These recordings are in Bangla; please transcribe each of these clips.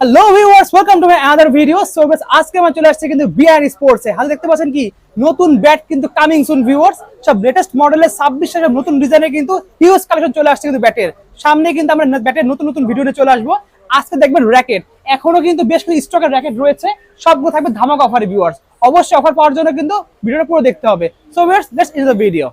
Hello viewers, welcome to my other video. So guys, আজকে আমরা চলে আসছে কিন্তু বিআর স্পোর্টস এ। হাতে দেখতে পাচ্ছেন কি নতুন ব্যাট কিন্তু কামিং সুন ভিউয়ার্স। সব লেটেস্ট মডেলের 26 সালের নতুন ডিজাইনের কিন্তু হিউজ কালেকশন চলে আসছে কিন্তু ব্যাটের। সামনে কিন্তু আমরা ব্যাটের নতুন নতুন ভিডিও নিয়ে চলে আসবো। আজকে দেখবেন র্যাকেট, এখনো কিন্তু বেশ কিছু স্টকের র্যাকেট রয়েছে, সবগুলো থাকবে ধামাকা অফারে ভিউয়ার্স। অবশ্যই অফার পাওয়ার জন্য কিন্তু ভিডিওটা পুরো দেখতে হবে। So viewers, let's in the video.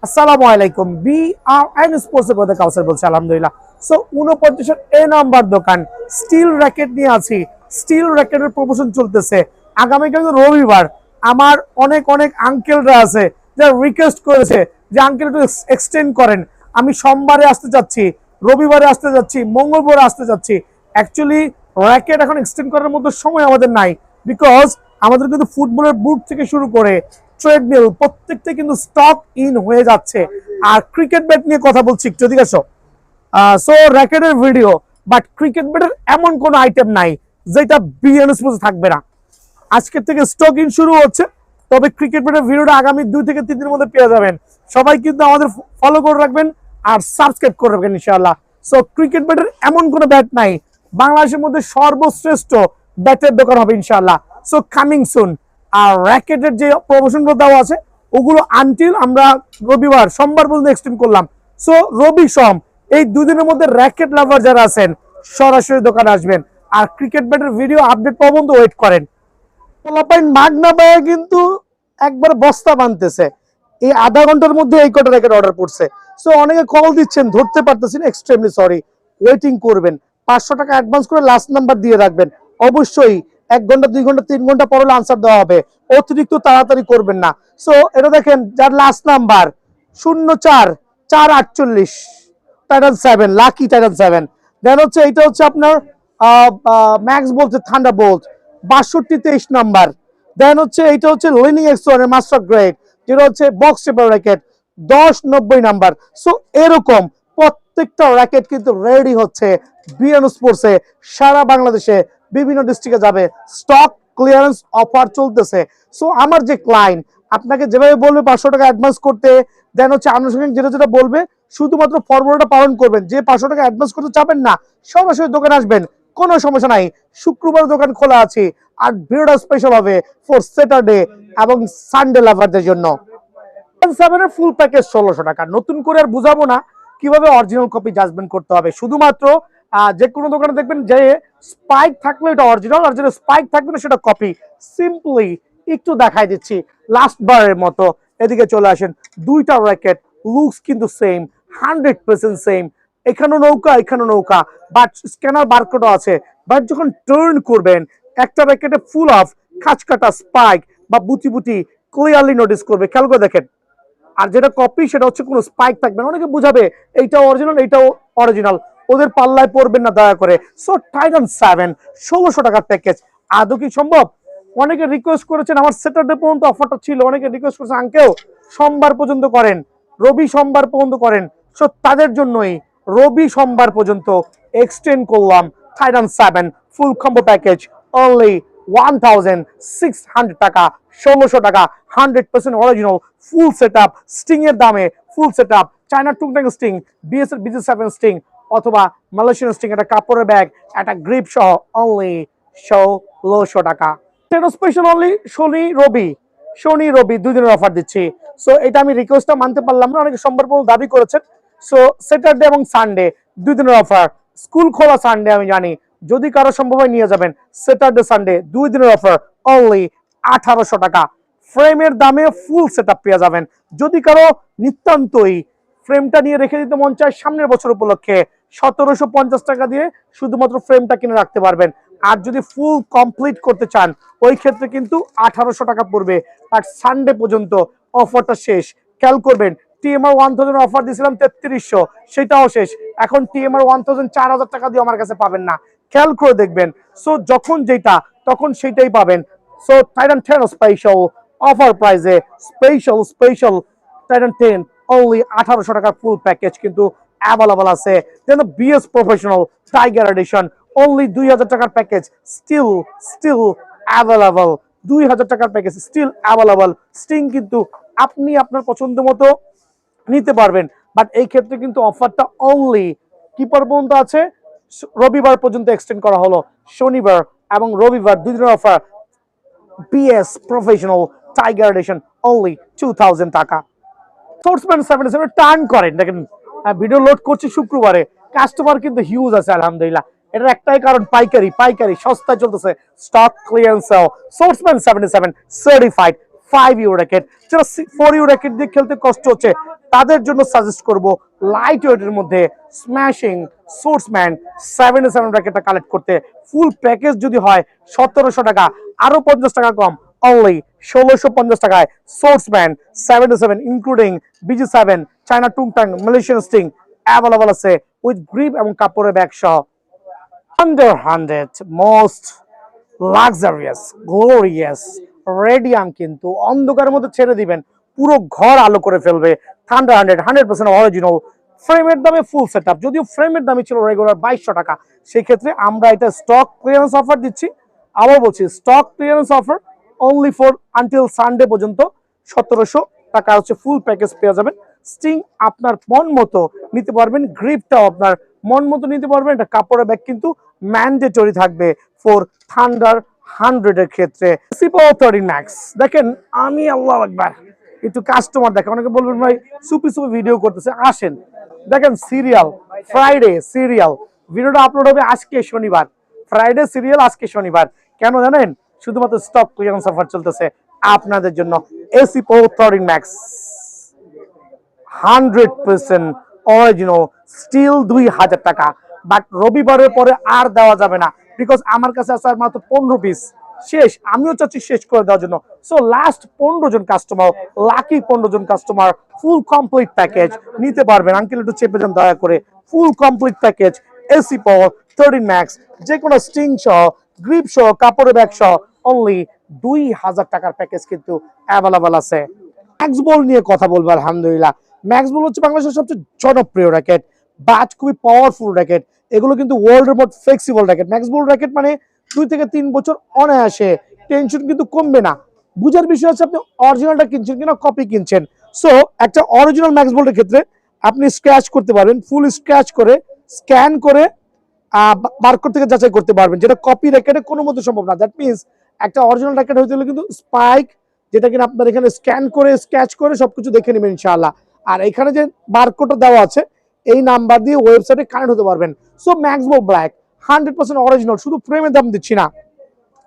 আসসালামু আলাইকুম, বিআরএন স্পোর্টস এর পথে কাউসার বলছি। আলহামদুলিল্লাহ। সো 49 এ নাম্বার দোকান স্টিল র্যাকেট নিয়ে আছি। স্টিল র্যাকেটের প্রমোশন চলতেছে। আগামীকাল রবিবার আমার অনেক অনেক আঙ্কেলরা আছে যারা রিকোয়েস্ট করেছে যে আঙ্কেল একটু এক্সটেন্ড করেন। আমি সোমবারে আসতে যাচ্ছি, রবিবারে আসতে যাচ্ছি, মঙ্গলবারে আসতে যাচ্ছি। অ্যাকচুয়ালি র্যাকেট এখন এক্সটেন্ড করার মতো সময় আমাদের নাই, বিকজ আমাদের কিন্তু ফুটবলের বুট থেকে শুরু করে ট্রেডমিল প্রত্যেকটা কিন্তু স্টক ইন হয়ে যাচ্ছে। আর ক্রিকেট ব্যাট নিয়ে কথা বলছি একটু, ঠিক আছে? সো র্যাকেটের ভিডিও, বাট ক্রিকেট ব্যাটের এমন কোন আইটেম নাই যেটা বিএন স্পোর্টস থাকবে না। আজকের থেকে স্টক ইন শুরু হচ্ছে, তবে ক্রিকেট ব্যাটের ভিডিওটা আগামী 2 থেকে 3 দিনের মধ্যে পেয়ে যাবেন। সবাই কিন্তু আমাদের ফলো করে রাখবেন আর সাবস্ক্রাইব করে রাখবেন ইনশাআল্লাহ। সো ক্রিকেট ব্যাটের এমন কোনো ব্যাট নাই, বাংলাদেশের মধ্যে সর্বশ্রেষ্ঠ ব্যাটের দোকান হবে ইনশাআল্লাহ। So coming soon. আর র্যাকেটের যে প্রমোশনগুলো দেওয়া আছে ওগুলো আনটিল আমরা রবিবার সোমবার পর্যন্ত এক্সটেন্ড করলাম। সো রবি সোম এই 2 দিনের মধ্যে র্যাকেট লাভার যারা আছেন সরাসরি দোকানে আসবেন। আর ক্রিকেট ব্যাটের ভিডিও আপডেট পাওয়া পর্যন্ত ওয়েট করেন। পোলাপাইন মাগনা পায়ে কিন্তু একবার বস্তা বানতেছে। এই আধা ঘন্টার মধ্যে এই কটা র্যাকেট অর্ডার করছে। সো অনেকে কল দিচ্ছেন, ধরতে পারতেছেন, এক্সট্রিমলি সরি। ওয়েটিং করবেন, 500 টাকা অ্যাডভান্স করে লাস্ট নাম্বার দিয়ে রাখবেন। অবশ্যই 1 ঘন্টা 2 ঘন্টা 3 ঘন্টা পরে আনসার দেওয়া হবে, অতিরিক্ত তাড়াতাড়ি করবেন না। সো এটা দেখেন, যার last number 04448 Titan 7, lucky Titan 7। দেন হচ্ছে এটা হচ্ছে আপনার ম্যাক্স বলতে থান্ডার বোল্ট 6223 নাম্বার। দেন হচ্ছে এটা হচ্ছে লিনিং এক্স1 এর মাস্টার গ্রেড, যেটা হচ্ছে বক্স টেপার র্যাকেট 1090 নাম্বার। সো এরকম প্রত্যেকটা র্যাকেট কিন্তু রেডি হচ্ছে বিএন স্পোর্টসে। সারা বাংলাদেশে বিভিন্ন ডিস্ট্রিক্টে যাবে, স্টক ক্লিয়ারেন্স অফার চলতেছে। সো আমার যে ক্লায়েন্ট আপনাকে যেভাবে বলবে 500 টাকা অ্যাডভান্স করতে, দেন হচ্ছে আনুষঙ্গিক যেটা যেটা বলবে শুধুমাত্র ফর্মুলাটা পালন করবেন। যে 500 টাকা অ্যাডভান্স করতে চাবেন না, সরাসরি দোকানে আসবেন, কোনো সমস্যা নাই। শুক্রবার দোকান খোলা আছে। আর ভিডিওটা স্পেশাল হবে ফর স্যাটারডে এবং সানডে লাভারদের জন্য। 7 এর ফুল প্যাকেজ 1600 টাকা। নতুন করে আর বুঝাবো না কিভাবে অরিজিনাল কপি জাজমেন্ট করতে হবে। শুধুমাত্র যে কোনো দোকানে দেখবেন যে স্পাইক থাকলে এটা অরিজিনাল, আর যেটা স্পাইক থাকবে না সেটা কপি। সিম্পলি একটু দেখাই দিচ্ছি লাস্ট বারের মতো। এদিকে চলে আসেন। দুইটা র্যাকেট লুকস কিন্তু সেম, 100% সেম। এখানে নৌকা, এখানে নৌকা, বাট স্ক্যানার বারকোডও আছে। বাট যখন টার্ন করবেন, একটা র্যাকেটে ফুল অফ খাঁচ কাটা স্পাইক বা বুটি বুটি ক্লিয়ারলি নোটিস করবে। খেয়াল করে দেখেন। আর যেটা কপি সেটা হচ্ছে কোনো স্পাইক থাকবে না। অনেকে বুঝাবে এইটাও অরিজিনাল, এইটাও অরিজিনাল, ওদের পাল্লায় পড়বেন না দয়া করে। সো টাইটান 7 1600 টাকার প্যাকেজ। আদৌ কি সম্ভব? অনেকে রিকোয়েস্ট করেছেন, আমার স্যাটারডে পর্যন্ত অফারটা ছিল, অনেকে রিকোয়েস্ট করেছেন আঙ্কেল সোমবার পর্যন্ত করেন, রবি সোমবার পর্যন্ত করেন। সো তাদের জন্যই রবি সোমবার পর্যন্ত এক্সটেন্ড করলাম টাইটান 7 ফুল কম্বো প্যাকেজ অনলি 1600 টাকা। 1600 টাকা 100% অরিজিনাল ফুল সেটআপ স্টিং এর দামে। ফুল সেটআপ চায়না টুকটাক স্টিং, বিএস এর BG7 স্টিং অথবা মালয়েশিয়ান স্টিং, একটা কাপড়ের ব্যাগ, একটা গ্রিপ সহ অনলি 1600 টাকা। স্পেশাল অনলি শনি রবি 2 দিনের অফার দিচ্ছি। সো এটা আমি রিকোয়েস্টটা মানতে পারলাম না, অনেকে সোমবার পর্যন্ত দাবি করেছেন। সো স্যাটারডে এবং সানডে 2 দিনের অফার। স্কুল খোলা সানডে আমি জানি, যদি কারো সম্ভব হয় নিয়ে যাবেন। স্যাটারডে সানডে 2 দিনের অফার অনলি 1800 টাকা। ফ্রেমের দামে ফুল সেটআপ পেয়ে যাবেন। যদি কারো নিতান্তই ফ্রেমটা নিয়ে রেখে দিতে মন চায় সামনের বছর উপলক্ষে, 1750 টাকা দিয়ে শুধুমাত্র ফ্রেমটা কিনে রাখতে পারবেন। আর যদি ফুল কমপ্লিট করতে চান ওই ক্ষেত্রে কিন্তু 1800 টাকা পড়বে। আর সানডে পর্যন্ত অফারটা শেষ। খেয়াল করবেন, টিএমআর 1000 অফার দিয়েছিলাম 3300, সেটাও শেষ। এখন টিএমআর 1000 4000 টাকা দিয়ে আমার কাছে পাবেন না, খেয়াল করে দেখবেন। সো যখন যেটা তখন সেটাই পাবেন। সো টাইটান 10 স্পেশাল অফার প্রাইসে, স্পেশাল টাইটান 10 অনলি 1800 টাকার ফুল প্যাকেজ কিন্তু অ্যাভেলেবল আছে। Then BS professional tiger edition only 2000 টাকার প্যাকেজ স্টিল অ্যাভেলেবল। 2000 টাকার প্যাকেজ স্টিল অ্যাভেলেবল। স্টিং কিন্তু আপনি আপনার পছন্দ মতো নিতে পারবেন। বাট এই ক্ষেত্রে কিন্তু অফারটা অনলি কি পর্যন্ত আছে? রবিবার পর্যন্ত এক্সটেন্ড করা হলো, শনিবার এবং রবিবার দুই দিনের offer. BS professional tiger edition only 2000 টাকা। সোর্সম্যান 77 টার্ন করেন, দেখেন ভিডিও লোড করছি শুক্রবারে, কাস্টমার কিন্তু হিউজ আছে আলহামদুলিল্লাহ। এটার একটাই কারণ, পাইকারি সস্তায় চলতেছে, stock clearance sale. Sourceman 77 certified 5U racket, যারা 4U র্যাকেট দিয়ে খেলতে কষ্ট হচ্ছে তাদের জন্য সাজেস্ট করব লাইট ওয়েটের মধ্যে স্ম্যাশিং সোর্সম্যান 77 র্যাকেটটা কালেক্ট করতে। ফুল প্যাকেজ যদি হয় 1700 টাকা, আরো 50 টাকা কম, অনলি 1650 টাকায় সোর্সম্যান 77 ইনক্লুডিং BG7 চায়না টুংটাং মালয়েশিয়ান স্টিং অ্যাভেলেবল আছে উইথ গ্রিপ এবং কাপড়ের ব্যাগ সহ। Under 100 most luxurious glorious radium কিন্তু অন্ধকারের মধ্যে ছেড়ে দিবেন, পুরো ঘর আলো করে ফেলবে। থান্ডার 100% অরিজিনাল, ফ্রেমের দামে ফুল সেটআপ। যদিও ফ্রেমের দামই ছিল রেগুলার 2200 টাকা, সেই ক্ষেত্রে আমরা এটা স্টক ক্লিয়ারেন্স অফার দিচ্ছি। আবার বলছি, stock clearance offer only for until Sunday পর্যন্ত 1700 টাকা হচ্ছে ফুল প্যাকেজ পেয়ে যাবেন। স্টিং আপনার মন মতো নিতে পারবেন, গ্রিপটাও আপনার মন মতো নিতে পারবেন। এটা কাপড়ের ব্যাগ কিন্তু ম্যান্ডেটরি থাকবে ফর থান্ডার 100 এর ক্ষেত্রে। সিপো 30 ম্যাক্স দেখেন, আমি আল্লাহু আকবার, একটু কাস্টমার দেখেন, অনেকে বলবেন ভাই সুপি ভিডিও করতেছে, আসেন দেখেন। সিরিয়াল ফ্রাইডে সিরিয়াল ভিডিওটা আপলোড হবে আজকে শনিবার, ফ্রাইডে সিরিয়াল আজকে শনিবার। কেন জানেন? শুধুমাত্র স্টক ক্লিয়ারেন্স অফার চলতেছে আপনাদের জন্য। এসিপো 30 ম্যাক্স 100% অরিজিনাল স্টিল 2000 টাকা, বাট রবিবারের পরে আর দেওয়া যাবে না, বিকজ আমার কাছে আছে আর মাত্র 15 পিস, শেষ। আমিও চাচ্ছি শেষ করে দেওয়ার জন্য। সো লাস্ট 15 জন কাস্টমার, লাকি 15 জন কাস্টমার ফুল কমপ্লিট প্যাকেজ নিতে পারবেন। আঙ্কেল একটু চেপে যান দয়া করে। ফুল কমপ্লিট প্যাকেজ এসিপো 30 ম্যাক্স, যে কোনো স্টিং সহ, গ্রিপ সহ, কাপড়ের ব্যাগ সহ অনলি 2000 টাকার প্যাকেজ কিন্তু অ্যাভেলেবল আছে। ম্যাক্স বল নিয়ে কথা বলবো আলহামদুলিল্লাহ। ম্যাক্স বল হচ্ছে বাংলাদেশের সবচেয়ে জনপ্রিয় র্যাকেট, বাট খুবই পাওয়ারফুল র্যাকেট। এগুলো কিন্তু ওয়ার্ল্ডের মোস্ট ফ্লেক্সিবল র্যাকেট। ম্যাক্স বল র্যাকেট মানে 2 থেকে 3 বছর অনায়াসে, টেনশন কিন্তু কমবে না। বুঝার বিষয় হচ্ছে আপনি অরিজিনালটা কিনছেন কিনা কপি কিনছেন। সো একটা অরিজিনাল ম্যাক্স বলের ক্ষেত্রে আপনি স্ক্র্যাচ করতে পারবেন, ফুল স্ক্র্যাচ করে স্ক্যান করে বারকোড থেকে যাচাই করতে পারবেন, যেটা কপি র্যাকেটে কোনো মতে সম্ভব না। দ্যাট মিনস একটা অরিজিনাল র্যাকেট হইতে হলে কিন্তু স্পাইক, যেটা কিনা আপনার এখানে স্ক্যান করে স্ক্র্যাচ করে সবকিছু দেখে নেবেন ইনশাআল্লাহ। আর এখানে যে বারকোডটা দেওয়া আছে, এই নাম্বার দিয়ে ওয়েবসাইটে কানেক্ট হতে পারবেন। সো ম্যাক্স বল ব্ল্যাক 100% অরিজিনাল, শুধু ফ্রেমের দাম দিচ্ছি না।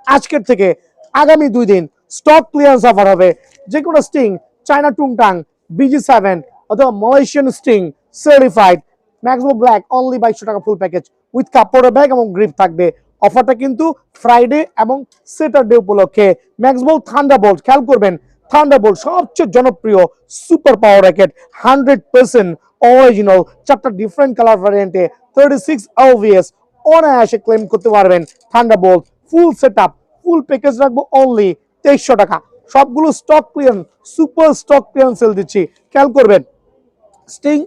আজকের থেকে আগামী 2 দিন স্টক ক্লিয়ারেন্স অফার হবে। যে কোনো স্টিং চায়না টুংটাং BG7 অথবা মালয়েশিয়ান স্টিং সার্টিফাইড ম্যাক্স বল ব্ল্যাক অনলি 2200 টাকা ফুল প্যাকেজ উইথ কাপড়ের ব্যাগ এবং গ্রিপ থাকবে। অফারটা কিন্তু ফ্রাইডে এবং স্যাটারডে উপলক্ষে। ম্যাক্স বল থান্ডারবোল্ট, খেয়াল করবেন, থান্ডারবোল্ট সবচেয়ে জনপ্রিয় সুপার পাওয়ার র্যাকেট, 100% অরিজিনাল, 4টা ডিফারেন্ট কালার ভ্যারিয়েন্টে 36 LVS অনায়াসে ক্লেম করতে পারবেন। Thunderbolt full setup full package রাখবো অনলি 2300 টাকা। সবগুলো stock clearance, super stock clearance sell দিচ্ছি, খেয়াল করবেন। স্টিং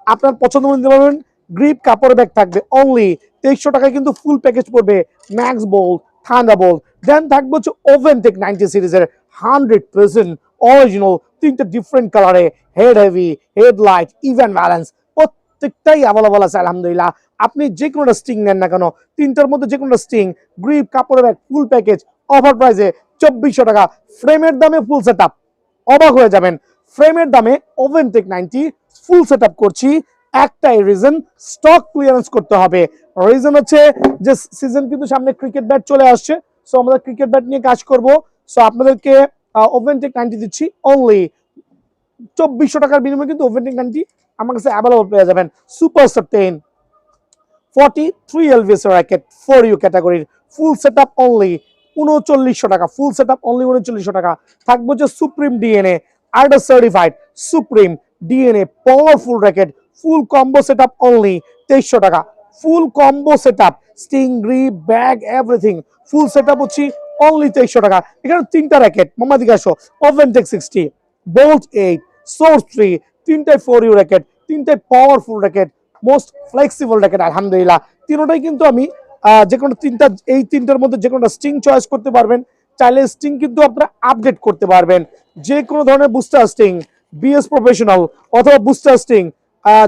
আপনার পছন্দ মতো নিতে পারবেন, গ্রিপ কাপড় ব্যাগ থাকবে অনলি 2300 টাকায় কিন্তু ফুল প্যাকেজ পড়বে ম্যাক্স বোল্ট থান্ডারবোল্ট। দেন থাকবে হচ্ছে ওভেনটেক 90 সিরিজের 100% অরিজিনাল, 3টা ডিফারেন্ট কালারে, head heavy, headlight, even balance, প্রত্যেকটাই অ্যাভেলেবল আছে আলহামদুলিল্লাহ। আপনি যে কোনো স্টিং নেন না কেন, 3টার মধ্যে যে কোনো স্টিং, গ্রিপ কাপড়ের ব্যাগ ফুল প্যাকেজ অফার প্রাইসে 2400 টাকা। ফ্রেমের দামে ফুল সেটআপ, অবাক হয়ে যাবেন। ফ্রেমের দামে ওভেনটেক 90 ফুল সেটআপ করছি, একটাই রিজন, স্টক ক্লিয়ারেন্স করতে হবে। রিজন হচ্ছে যে সিজন কিন্তু সামনে ক্রিকেট ব্যাট চলে আসছে, সো আমরা ক্রিকেট ব্যাট নিয়ে কাজ করব। সো আপনাদেরকে ওভেনটেক 90 দিচ্ছি অনলি 2400 টাকার বিনিময়ে কিন্তু ওভেনটেক 90 আমার কাছে অ্যাভেলেবল পেয়ে যাবেন। Super certain 43 LVS racket 4U ক্যাটাগরির ফুল সেটআপ অনলি 3900 টাকা, ফুল সেটআপ অনলি 3900 টাকা। থাকবে যে সুপ্রিম ডিএনএ আইডা certified supreme DNA powerful racket full combo setup only 2300 টাকা। Full combo setup string grip bag everything full setup হচ্ছে অনলি 2300 টাকা। এখানে 3টা র্যাকেট মামা দিকে আসো, ওভেনটেক 60, বোল্ট 8, সোর্স 3, 3টাই 4U র্যাকেট, 3টাই powerful racket, most flexible racket আলহামদুলিল্লাহ। তিনটাই কিন্তু আমি যে কোনো 3টা, এই 3টার মধ্যে যে কোনো স্টিং চয়েস করতে পারবেন। চাইলে স্টিং কিন্তু আপনারা আপডেট করতে পারবেন, যে কোনো ধরনের বুস্টার স্টিং, বিএস প্রফেশনাল অথবা বুস্টার স্টিং,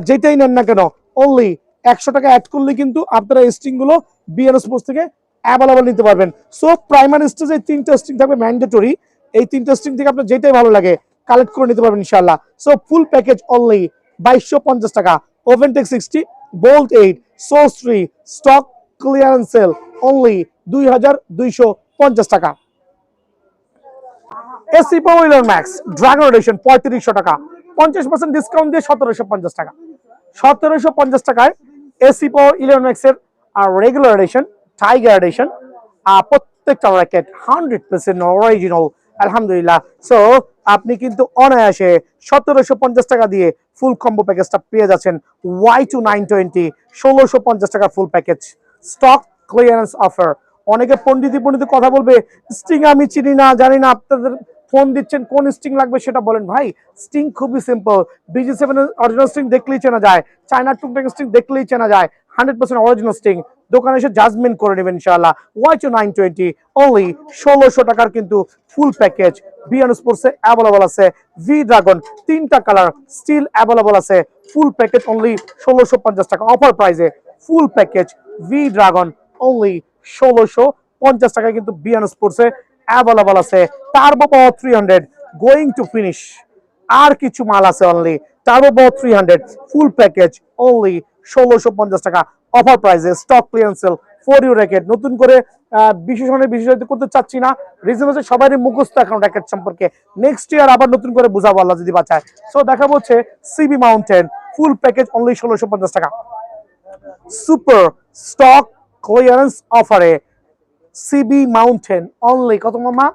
যেটাই নেন না কেন অনলি 100 টাকা অ্যাড করলে কিন্তু আপনারা স্ট্রিং গুলো বিএন স্পোর্টস থেকে অ্যাভেলেবল নিতে পারবেন। সো প্রাইমারি স্টেজে 3টা স্ট্রিং থাকবে ম্যান্ডেটরি, এই 3টা স্ট্রিং থেকে আপনার যেটাই ভালো লাগে কালেক্ট করে নিতে পারবেন ইনশাআল্লাহ। সো ফুল প্যাকেজ অনলি 2250 টাকা। ওভেনটেক 60, bolt 8, source 3, stock clearance sale only 2250 টাকা। AC power eleven max dragon edition 3500 টাকা, 50% ডিসকাউন্ট দিয়ে 1750 টাকা। 1750 টাকায় এসি পাওয়ার ইলেভেন ম্যাক্স এর রেগুলার এডিশন, টাইগার এডিশন, প্রত্যেকটা র্যাকেট 100% অরিজিনাল আলহামদুলিল্লাহ। সো আপনি কিন্তু অনায়াসে 1750 টাকা দিয়ে ফুল কম্বো প্যাকেজটা পেয়ে যাচ্ছেন। Y2 920 1650 টাকা full package, stock clearance offer. অনেকে পণ্ডিতি কথা বলবে, স্টিং আমি চিনি না জানি না, আপনাদের ফোন দিচ্ছেন কোন স্টিং লাগবে সেটা বলেন। ভাই স্টিং খুবই সিম্পল, BG7 অরিজিনাল স্টিং দেখলেই চেনা যায়, চায়নার টুকটাক স্টিং দেখলেই চেনা যায়, 100% অরিজিনাল স্টিং। দোকানে এসে জাজমেন্ট করে নেবেন ইনশাআল্লাহ। Y2 920 অনলি 1600 টাকার কিন্তু ফুল প্যাকেজ বিএন স্পোর্টসে অ্যাভেলেবল আছে। ভি ড্রাগন 3টা কালার স্টিল অ্যাভেলেবল আছে, ফুল প্যাকেজ অনলি 1650 টাকা অফার প্রাইসে। Full package V dragon only 1650 টাকায় কিন্তু বিএন স্পোর্টসে অ্যাভেলেবল আছে। Turbo power 300 going to finish, আর কিছু মাল আছে only. Turbo power 300 full package only 1650 টাকা অফার প্রাইসে। Stock clearance sale four U racket. নতুন করে বিশেষায়িত করতে চাচ্ছি না, রিজন হচ্ছে সবারই মুখস্থ এখন র্যাকেট সম্পর্কে। নেক্সট ইয়ার আবার নতুন করে বুঝাবো আল্লাহ যদি বাঁচায়। সো দেখাবো হচ্ছে CB mountain full package only 1650 টাকা। সুপার স্টক ক্লিয়ারেন্স অফারে সিবি মাউন্টেন অনলি কত মামা?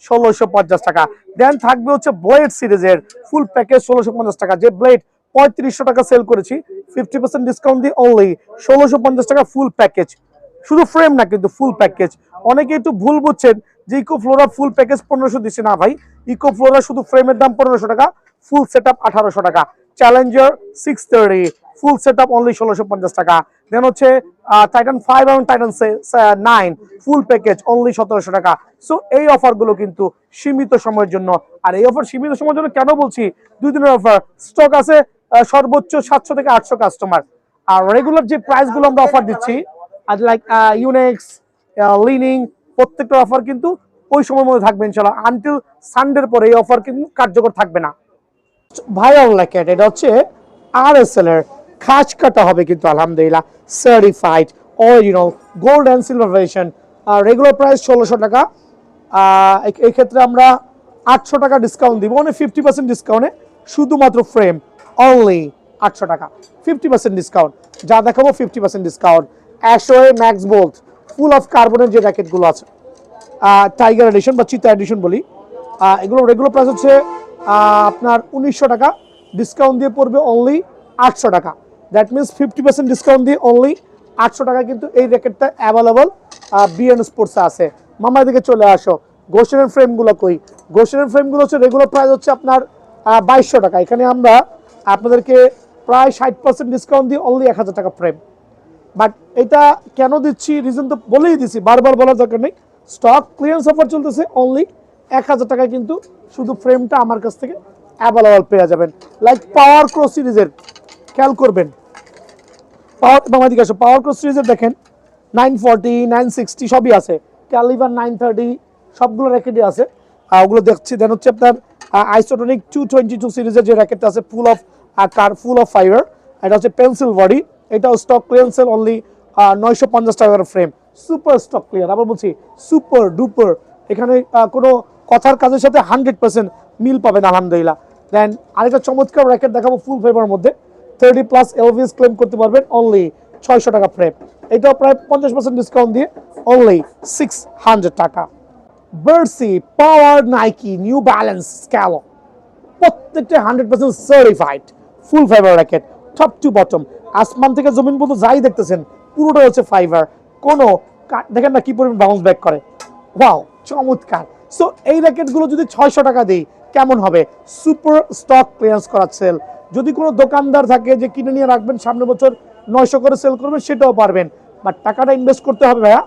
1650 টাকা। দেন থাকবে হচ্ছে ব্লেড সিরিজের ফুল প্যাকেজ 1650 টাকা। যে ব্লেড 3500 টাকা সেল করেছি 50% ডিসকাউন্ট দিয়ে অনলি 1650 টাকা ফুল প্যাকেজ। শুধু ফ্রেম না কিন্তু ফুল প্যাকেজ। অনেকে একটু ভুল বুঝছেন যে ইকো ফ্লোরা ফুল প্যাকেজ 1500 দিচ্ছে, না ভাই, ইকো ফ্লোরা শুধু ফ্রেমের দাম 1500 টাকা, ফুল সেটআপ 1800 টাকা। চ্যালেঞ্জার 630 ফুল সেটআপ অনলি 1650 টাকা। দেন হচ্ছে টাইটান 5 এবং টাইটান 9 ফুল প্যাকেজ অনলি 1700 টাকা। সো এই অফার গুলো কিন্তু সীমিত সময়ের জন্য। আর এই অফার সীমিত সময়ের জন্য কেন বলছি? 2 দিনের অফার, স্টক আছে সর্বোচ্চ 700 থেকে 800 কাস্টমার। আর রেগুলার যে প্রাইস গুলো আমরা অফার দিচ্ছি লাইক ইউনেক্স, লিনিং, প্রত্যেকটা অফার কিন্তু ওই সময়ের মধ্যে থাকবে ইনশাআল্লাহ। আনটিল সানডের পরে এই অফার কিন্তু কার্যকর থাকবে না। ভাইরাল র্যাকেট, এটা হচ্ছে আরএসএল এর খাঁজ কাটা হবে কিন্তু আলহামদুলিল্লাহ, certified original gold and silver version. Regular price 1600 টাকা। এই ক্ষেত্রে আমরা 800 টাকা ডিসকাউন্ট দিব, মানে 50% ডিসকাউন্টে শুধুমাত্র ফ্রেম অনলি 800 টাকা, 50% ডিসকাউন্ট। যা দেখাবো 50% discount. Ashaway max bolt full of কার্বনের যে র্যাকেটগুলো আছে, টাইগার এডিশন বা চিতা এডিশন বলি, এগুলো রেগুলার প্রাইস হচ্ছে আপনার 1900 টাকা, ডিসকাউন্ট দিয়ে পড়বে অনলি 800 টাকা। দ্যাট মিনস 50% ডিসকাউন্ট দিয়ে অনলি 800 টাকা কিন্তু এই র্যাকেটটা অ্যাভেলেবল বিএন স্পোর্টসে আছে। মামার দিকে চলে আসো। গোশনের ফ্রেমগুলো কই? গোশনের ফ্রেমগুলো হচ্ছে রেগুলার প্রাইস হচ্ছে আপনার 2200 টাকা। এখানে আমরা আপনাদেরকে প্রায় 60% ডিসকাউন্ট দিয়ে অনলি 1000 টাকা ফ্রেম। বাট এটা কেন দিচ্ছি রিজন তো বলেই দিছি, বারবার বলার দরকার নেই। স্টক ক্লিয়ারেন্স অফার চলতেছে, অনলি 1000 টাকায় কিন্তু শুধু ফ্রেমটা আমার কাছ থেকে অ্যাভেলেবল পেয়ে যাবেন। লাইক পাওয়ার ক্রস সিরিজের খেয়াল করবেন, পাওয়ার ক্রস সিরিজের দেখেন 940 960 সবই আছে, ক্যালিভার 930 সবগুলো র্যাকেটই আছে, ওগুলো দেখছি। দেন হচ্ছে আপনার আইসোটনিক 222 সিরিজের যে র্যাকেটটা আছে ফুল অফ ফাইবার, এটা হচ্ছে পেন্সিল বডি, এটাও স্টক ক্লিয়ারেন্স সেল অনলি 950 টাকার ফ্রেম। সুপার স্টক ক্লিয়ার, আবার বলছি সুপার ডুপার, এখানে কোনো কথার কাজের সাথে 100% মিল পাবেন আলহামদুলিল্লাহ। দেন আরেকটা চমৎকার র্যাকেট দেখাবো ফুল ফাইবার মধ্যে, 30+ এলভিএস ক্লেম করতে পারবেন অনলি 600 টাকা ফ্রেম। এটাও প্রায় 50% ডিসকাউন্ট দিয়ে অনলি 600 টাকা। বার্সি, পাওয়ার, নাইকি, নিউ ব্যালেন্স, স্ক্যালো প্রত্যেকটা 100% certified full fibre racket, top to bottom, আসমান থেকে জমিন পর্যন্ত যাই দেখতেছেন পুরোটা হচ্ছে ফাইবার। কোনো দেখেন না কি পরিমাণ বাউন্স ব্যাক করে, ওয়াও চমৎকার। সো এই র্যাকেটগুলো যদি 600 টাকা দিই কেমন হবে? সুপার স্টক ক্লিয়ারেন্স করা সেল। যদি কোনো দোকানদার থাকে যে কিনে নিয়ে রাখবেন সামনের বছর 900 করে সেল করবেন, সেটাও পারবেন, বাট টাকাটা ইনভেস্ট করতে হবে ভাইয়া।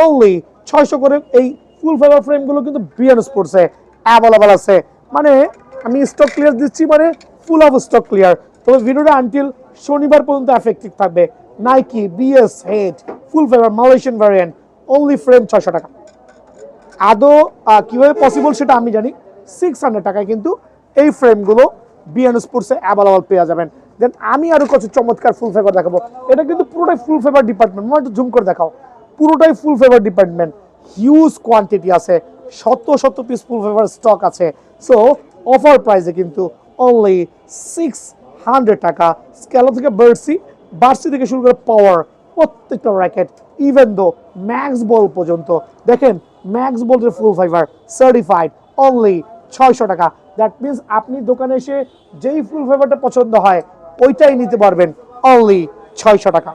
অনলি 600 করে এই ফুল ফাইবার ফ্রেমগুলো কিন্তু বিএন স্পোর্টসে অ্যাভেলেবল আছে। মানে আমি স্টক ক্লিয়ার দিচ্ছি, মানে ফুল অফ স্টক ক্লিয়ার। তবে ভিডিওটা আনটিল শনিবার পর্যন্ত এফেক্টিভ থাকবে, Nike BS head full favour Malaysian variant, only frame 600 টাকা। আদৌ কিভাবে পসিবল সেটা আমি জানি, 600 টাকায় কিন্তু এই ফ্রেমগুলো বিএন স্পোর্টসে অ্যাভেলেবল পেয়ে যাবেন। দেন আমি আরো কিছু চমৎকার ফুল ফেভার দেখাবো। এটা কিন্তু পুরোটাই ফুল ফেভার ডিপার্টমেন্ট, একটু জুম করে দেখাও, পুরোটাই ফুল ফেভার ডিপার্টমেন্ট, হিউজ কোয়ান্টিটি আছে, শত শত পিস ফুল ফেভার স্টক আছে। সো অফার প্রাইসে কিন্তু অনলি 600 টাকা। স্ক্যালো থেকে বার্সি থেকে শুরু করে পাওয়ার প্রত্যেকটা র্যাকেট, ইভেন দো ম্যাক্স বল পর্যন্ত দেখেন, ম্যাক্স বলের ফুল ফাইবার সার্টিফাইড অনলি 600 টাকা। দ্যাট মিনস আপনি দোকানে এসে যেই ফুল ফাইবারটা পছন্দ হয় ওইটাই নিতে পারবেন অনলি 600 টাকা।